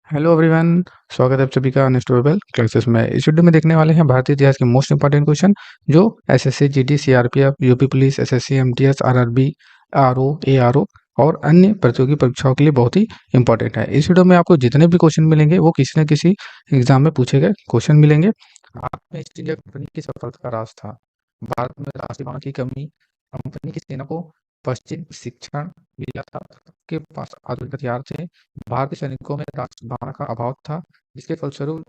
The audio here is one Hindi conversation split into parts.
Hello everyone. स्वागत है आप सभी का अनस्टॉपेबल क्लासेस में। इस वीडियो में देखने वाले हैं भारतीय इतिहास के मोस्ट इंपॉर्टेंट क्वेश्चन जो SSC GD CRPF UP police SSC MTS RRB RO ARO और अन्य प्रतियोगी परीक्षाओं के लिए बहुत ही इंपॉर्टेंट है। इस वीडियो में आपको जितने भी क्वेश्चन मिलेंगे वो किसी न किसी एग्जाम में पूछे गए क्वेश्चन मिलेंगे। भारत में ईस्ट इंडिया कंपनी की सफलता का राज था। भारत में राष्ट्रीय भावना की कमी। कंपनी की सेना को पश्चिम शिक्षण मिला था। के पास आधुनिक हथियार थे। भारतीय सैनिकों में राष्ट्र भावना का अभाव था, जिसके फलस्वरूप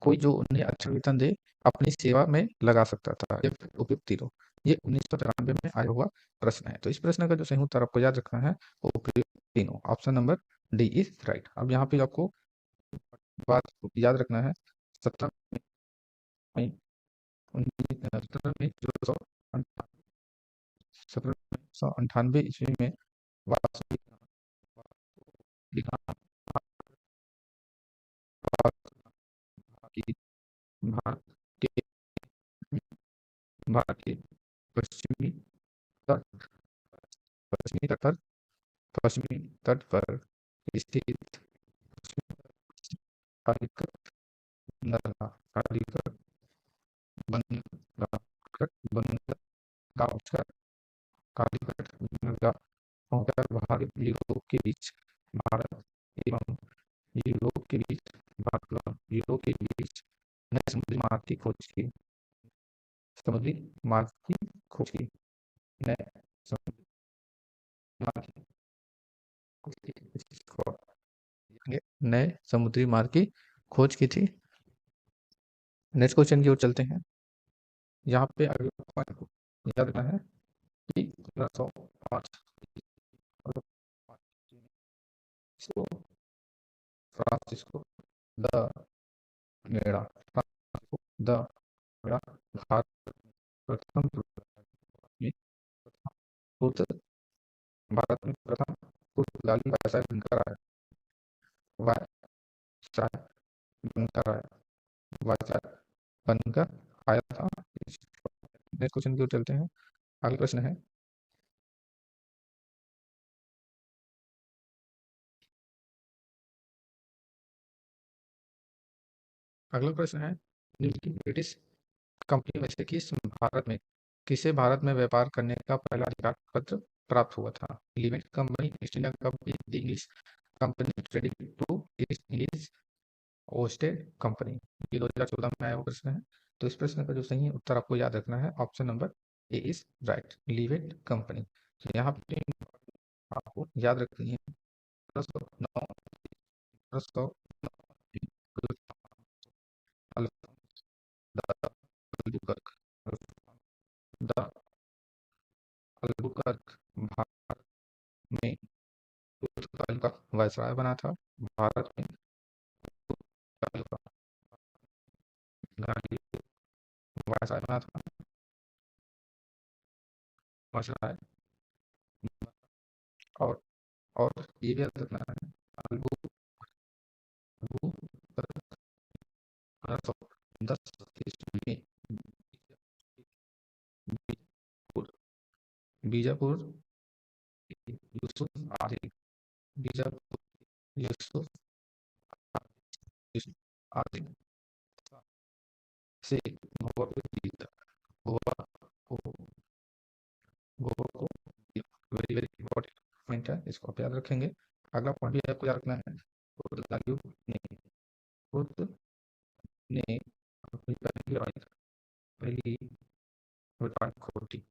कोई जो उन्हें अच्छा वेतन दे अपनी सेवा में लगा सकता था या फिर उपयुक्त तीनों। ये 1993 में आया हुआ प्रश्न है। तो इस प्रश्न का जो सही उत्तर आपको याद रखना है वो उपयुक्त तीनों, option number D is right. अब यहाँ पे आपको बात याद रखना है। 17 मई 17 मई 1798 ईस्वी में वासुदेव की भारत के भारत के पश्चिमी तट पश्चिमी तट पर पश्चिमी तट पर स्थित कालिकट नरला कालिकट बनगा कालिकट बनगा होकर यूरोप के बीच भारत एवं यूरोप के बीच भारत एवं यूरोप के बीच नए समुद्री मार्ग की खोज की। समुद्री मार्ग की खोज की। नए समुद्री मार्ग की खोज की। नए समुद्री मार्ग की खोज की थी। नेक्स्ट क्वेश्चन की ओर चलते हैं। यहाँ पे अगला पॉइंट याद रखना है कि 1505 Francisco de Meda the Meda Bharat प्रथम भारत में प्रथम पुर्तगाली वायसराय बनकर आया। वायसराय बनकर आया। वायसराय बनकर आया था। नेक्स्ट क्वेश्चन की ओर चलते हैं। अगला प्रश्न है, अगला प्रश्न है ब्रिटिश कंपनी में से किसे भारत में व्यापार करने का पहला अधिकार पत्र प्राप्त हुआ था? Limited company, East India company, English company trading to East Indies, Ostend company. ये 2014 में आया हुआ प्रश्न है। तो इस प्रश्न का जो सही उत्तर आपको याद रखना है option number A is right, limited company. तो यहाँ पे आपको याद रखनी है 1509 भारत में पुर्तगाल का वायसराय बना था। भारत में पुर्तगाल का वायसराय बना था। वायसराय और और ये भी याद रखना है अल्बुकर्क 1510 ईस्वी में बीजापुर यूसुफ आदिल बीजापुर यूसुफ आदिल से गोवा को जीता। गोवा को गोवा को वेरी वेरी इंपॉर्टेंट पॉइंट है, इसको आप याद रखेंगे। अगला पॉइंट भी आपको याद रखना है। पुर्तगालियों ने पुर्त ने अपनी पहली व्यापारिक खोटी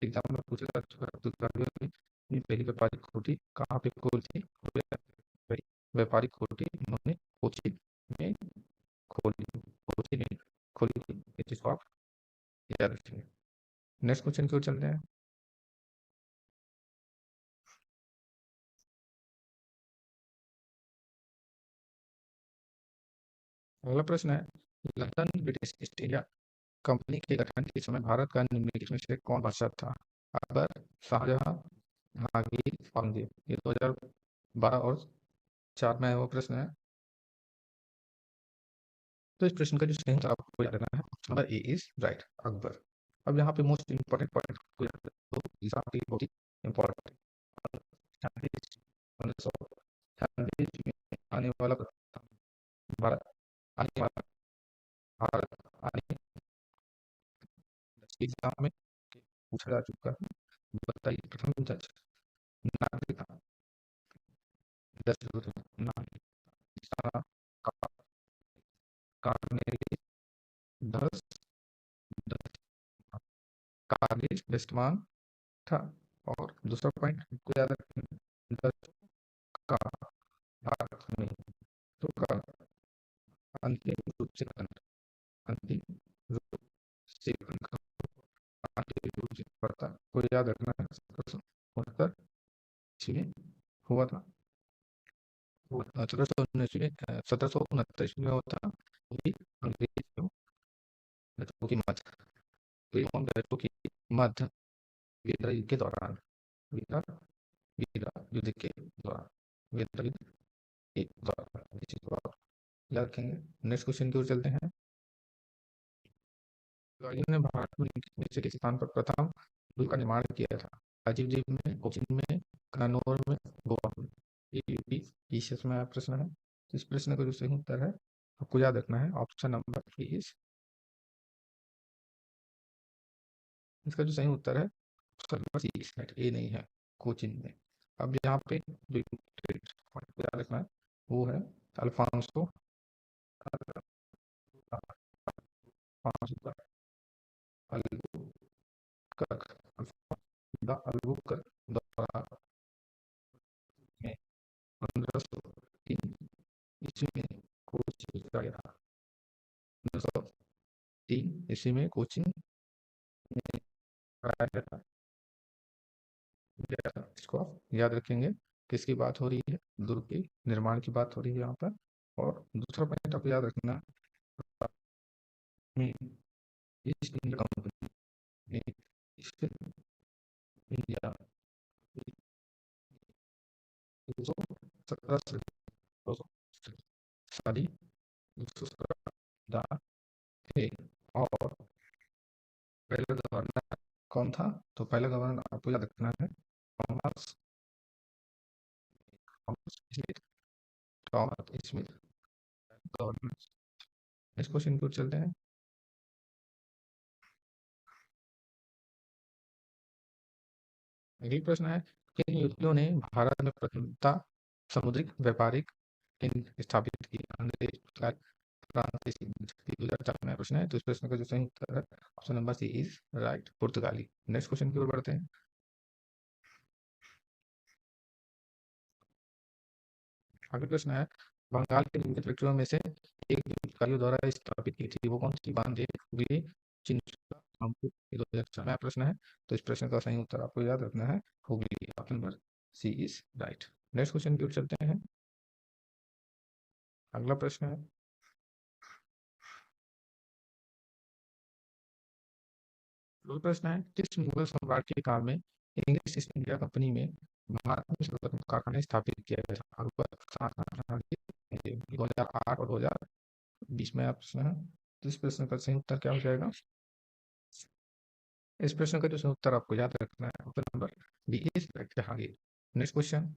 एग्जाम में पूछेगा। पुर्तगालियों ने अपनी पहली व्यापारिक खोटी कहाँ पे खोली थी? व्यापारिक खोटी उन्होंने कोची में खोली कोची में खोली थी। इस चीज को आप याद रखेंगे। नेक्स्ट क्वेश्चन की ओर चलते हैं। अगला प्रश्न है, London British east India company के गठन के समय भारत का निम्नलिखित में से कौन बादशाह था? अकबर, शाहजहां, जहांगीर, औरंगजेब। ये 2012 और 4 में आया हुआ प्रश्न है। तो इस प्रश्न का जो सही उत्तर आपको याद रखना है option number A is right, Akbar. अब यहाँ पे मोस्ट इंपॉर्टेंट पॉइंट को याद रखना, तो एग्जाम के लिए बहुत ही इंपॉर्टेंट में आने वाला भारत आने वाला भारत आने एग्जाम में पूछा जा चुका है। बताइए प्रथम जज नागरिकता 10 नागरिकता कार्नेगी 10 कार्नेगी वेस्टमान था। और दूसरा पॉइंट को याद रखें, दस का भारत में तो का अंतिम रूप से अंतिम रूप से अंतिम रूप से पड़ता को याद रखना है। 1769 इसमें हुआ था। 1769 ईस्वी में हुआ था। वही अंग्रेजों की मध्य विद्रोह के दौरान विद्रोह विद्रोह युद्ध के दौरान विद्रोह युद्ध के दौरान इसी को आप याद रखेंगे। नेक्स्ट क्वेश्चन की ओर चलते हैं। ने भारत में निम्नलिखित के स्थान पर प्रथम पुल का निर्माण किया था? राजीव द्वीप में, कोचीन में, कन्नौर में, गोवा में। ये यूपी ईशियस में प्रश्न है। तो इस प्रश्न का जो सही उत्तर है आपको याद रखना है ऑप्शन नंबर इज, इसका जो सही उत्तर है ऑप्शन नंबर सी ए नहीं है, कोचीन में। अब यहाँ पे जो याद रखना है वो है अल्फांसो अल्बुकर्क द्वारा में 1503 ईस्वी में कोचिन किया गया था। 1503 ईस्वी में कोचिन में कराया गया था। इसको आप याद रखेंगे। किसकी बात हो रही है? दुर्ग के निर्माण की बात हो रही है यहाँ पर। और दूसरा पॉइंट आपको याद रखना है, ईस्ट इंडिया कंपनी ने ईस्ट इंडिया 217 साली थे। और पहला गवर्नर कौन था? तो पहला गवर्नर आपको याद रखना है Thomas Smith. Thomas Smith governor. Next question की ओर चलते हैं। अगली प्रश्न है, किन युद्धों ने भारत में प्रथमतः समुद्रिक व्यापारिक स्थापित की? अंग्रेज, फ्रांसीसी। 2004 में प्रश्न है। तो इस प्रश्न का जो सही उत्तर है option number C is right, पुर्तगाली। नेक्स्ट क्वेश्चन की ओर बढ़ते हैं। अगला प्रश्न है, बंगाल के निम्नलिखित फैक्ट्रियों में से एक जो अधिकारियों द्वारा स्थापित की थी वो कौन सी? बांधे, हुगली, चिंचुरा, रामपुर। ये 2004 में प्रश्न है। तो इस प्रश्न का सही उत्तर आपको याद रखना है Hooghly. Option number C is right. Next question की ओर चलते हैं। अगला प्रश्न है, अगला प्रश्न है, किस मुगल सम्राट के काल में इंग्लिश ईस्ट इंडिया कंपनी में भारत में सर्वप्रथम कारखाना स्थापित किया गया था? अकबर, शाहजहां, 2008 और 2020 में प्रश्न है। तो इस प्रश्न का सही उत्तर क्या हो जाएगा? इस प्रश्न का जो सही उत्तर आपको याद रखना है option number B is Jahangir. Next question.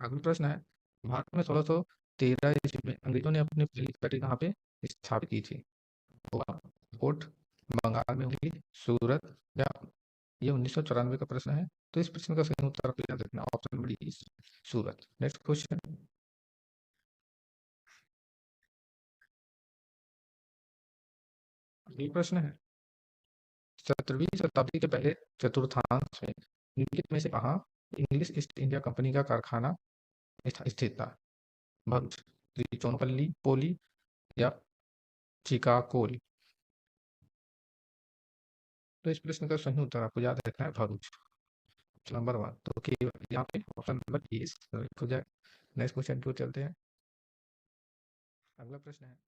अगला प्रश्न है, भारत में 1613 ईस्वी में अंग्रेजों ने अपनी पहली फैक्ट्री कहाँ पे स्थापित की थी? गोवा, कोट, बंगाल में हुई, सूरत या ये 1994 का प्रश्न है। तो इस प्रश्न का सही उत्तर आपको याद रखना option number D Surat. Next question. अगला प्रश्न है, 17वीं शताब्दी के पहले चतुर्थांश में निम्नलिखित में से कहाँ इंग्लिश ईस्ट इंडिया कंपनी का कारखाना स्थित था? भरूच, त्रिचौनपल्ली, पोली या चिकाकोल। तो इस प्रश्न का सही उत्तर आपको याद रखना है भरूच, नंबर 1। तो यहाँ पे ऑप्शन नंबर ए हो जाए। नेक्स्ट क्वेश्चन की ओर चलते हैं। अगला प्रश्न है,